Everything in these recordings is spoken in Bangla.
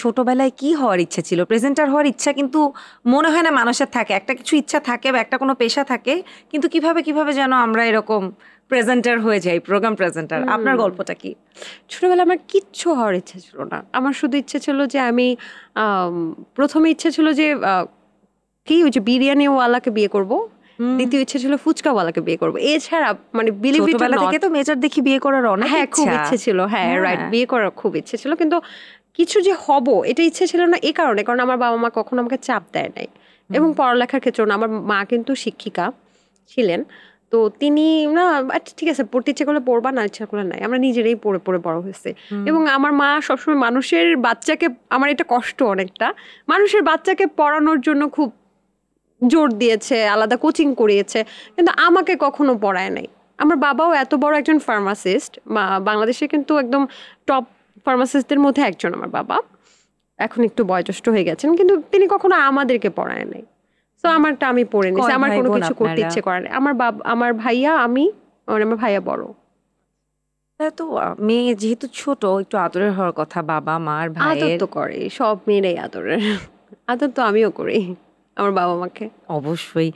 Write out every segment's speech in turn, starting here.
ছোটবেলায় কি হওয়ার ইচ্ছা ছিল? প্রেজেন্টার হওয়ার ইচ্ছা কিন্তু মনে হয় না মানুষের থাকে। একটা কিছু ইচ্ছা থাকে বা একটা কোনো পেশা থাকে, কিন্তু কিভাবে যেন আমরা এরকম প্রেজেন্টার হয়ে যাই, প্রোগ্রাম প্রেজেন্টার। আপনার গল্পটা কি? ছোটবেলায় আমার কিচ্ছু হওয়ার ইচ্ছা ছিল না। আমার শুধু ইচ্ছে ছিল যে আমি প্রথমে ইচ্ছে ছিল যে কি ওই যে বিরিয়ানিওয়ালাকে বিয়ে করব, দ্বিতীয় ইচ্ছে ছিল ফুচকাওয়ালাকে বিয়ে করব। এছাড়া মানে বিলিভ ইট ছোটবেলা থেকে তো মেজার দেখি বিয়ে করার অনেক হ্যাঁ খুব ইচ্ছা। ইচ্ছে ছিল, হ্যাঁ রাইট, বিয়ে করার খুব ইচ্ছে ছিল, কিন্তু কিছু যে হব এটা ইচ্ছে ছিল না। এই কারণে, কারণ আমার বাবা মা কখনো আমাকে চাপ দেয় নাই, এবং পড়ালেখার ক্ষেত্রে না। আমার মা কিন্তু শিক্ষিকা ছিলেন, তো তিনি না আচ্ছা ঠিক আছে পড়তে ইচ্ছে করলে পড়বা, না ইচ্ছা করলে নাই, আমরা নিজেরাই পড়ে পড়ে বড় হয়েছে। এবং আমার মা সবসময় মানুষের বাচ্চাকে, আমার এটা কষ্ট অনেকটা, মানুষের বাচ্চাকে পড়ানোর জন্য খুব জোর দিয়েছে, আলাদা কোচিং করিয়েছে, কিন্তু আমাকে কখনো পড়ায় নাই। আমার বাবাও এত বড় একজন ফার্মাসিস্ট, বাংলাদেশে কিন্তু একদম টপ ফার্মাসিস্টদের মধ্যে একজন আমার বাবা, এখন একটু বয়োজ্যেষ্ঠ হয়ে গেছেন, কিন্তু তিনি কখনো আমাদেরকে পড়ায় নাই। তো আমারটা আমি পড়ে নিয়েছি, আমার কোনো কিছু করতে ইচ্ছে করে না। আমার ভাইয়া, আমি, আমার ভাইয়া বড়। তো মেয়ে যেহেতু ছোট, একটু আদরের হওয়ার কথা বাবা মার, আদর ভাইয়ের। তো করে, সব মেয়েরাই আদরের। আদর তো আমিও করি আমার বাবা মাকে। অবশ্যই।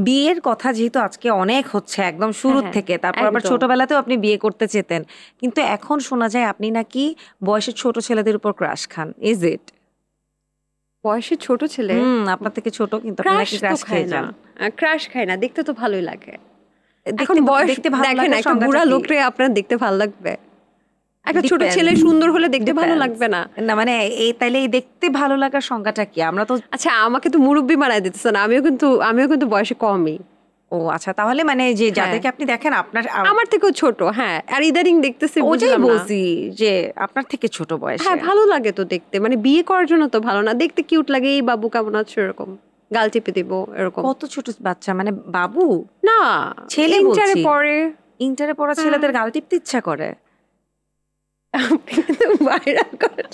বিয়ের কথা যেহেতু আজকে অনেক হচ্ছে একদম শুরু থেকে, তারপর আবার ছোটবেলাতেও আপনি বিয়ে করতে চেতেন, কিন্তু এখন শোনা যায় আপনি নাকি বয়সে ছোট ছেলেদের উপর ক্রাশ খান। Is it? বয়সে ছোট ছেলে? আপনার থেকে ছোট, কিন্তু আপনি নাকি ক্রাশ খেয়ে যান। ক্রাশ খাই না, দেখতে তো ভালোই লাগে। এখন দেখতে বয়স দেখতে ভালো দেখেন, লাগার একটা সংজ্ঞাটা বুড়া কি? লোকরে আপনার দেখতে ভালো লাগবে? একটা ছোট Depends, ছেলে সুন্দর হলে দেখতে ভালো depends. লাগবে না? না মানে তাইলে এই দেখতে ভালো লাগার সংজ্ঞাটা কি? আমরা তো আচ্ছা আমাকে তো মুরব্বি বানায় দিতেছে না, আমিও কিন্তু বয়সে কমই। ও আচ্ছা, তাহলে মানে যে হ্যাঁ। যাদেরকে আপনি দেখেন আপনার আমার থেকেও ছোট, হ্যাঁ, আর ইদারিং দেখতেছি ওটাই বুঝলাম না। বলছি যে আপনার থেকে ছোট বয়সে। হ্যাঁ ভালো লাগে তো দেখতে, মানে বিয়ে করার জন্য তো ভালো না, দেখতে কিউট লাগে, এই বাবু কেমন আছো এরকম, গাল টিপে দিব এরকম। কত ছোট বাচ্চা, মানে বাবু না, ছেলে ইন্টারে বলছি। পড়ে। ইন্টারে পড়া ছেলেদের গাল টিপতে ইচ্ছা করে? ভাইরাল করে।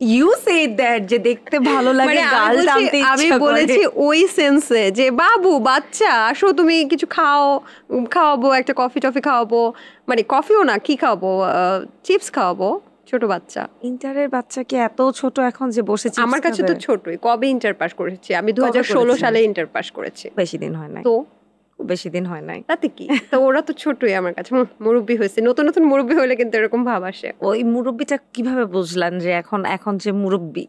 ইউ সে দ্যাট, যে দেখতে ভালো লাগে, মানে গাল টানতে আমি ইচ্ছা করে। বলেছি ওই সেন্সে যে বাবু বাচ্চা আসো, তুমি কিছু খাওয়াবো, একটা কফি টফি খাওয়াবো, মানে কফিও না, কি খাওয়াবো, চিপস খাওয়াবো, ছোট বাচ্চা। ইন্টারের বাচ্চা কি এত ছোট এখন যে বসে চিপস আমার কাছে তো খাবে? ছোটই, কবে ইন্টার পাস করেছি আমি? কবে 2016 করেছেন? সালে ইন্টার পাস করেছি। বেশি দিন হয় নাই তো খুব বেশি দিন হয় নাই। তাতে কি, তো ওরা তো ছোটই আমার কাছে, মুরব্বি হয়েছে। নতুন নতুন মুরব্বি হলে কিন্তু এরকম ভাব আসে। ওই মুরব্বিটা কিভাবে বুঝলেন যে এখন যে মুরব্বি?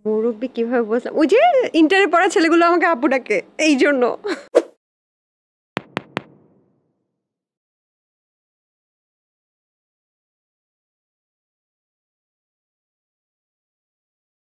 মুরব্বি কিভাবে বুঝলাম, ওই যে ইন্টারে পড়া ছেলেগুলো আমাকে আপু ডাকে, এই জন্য।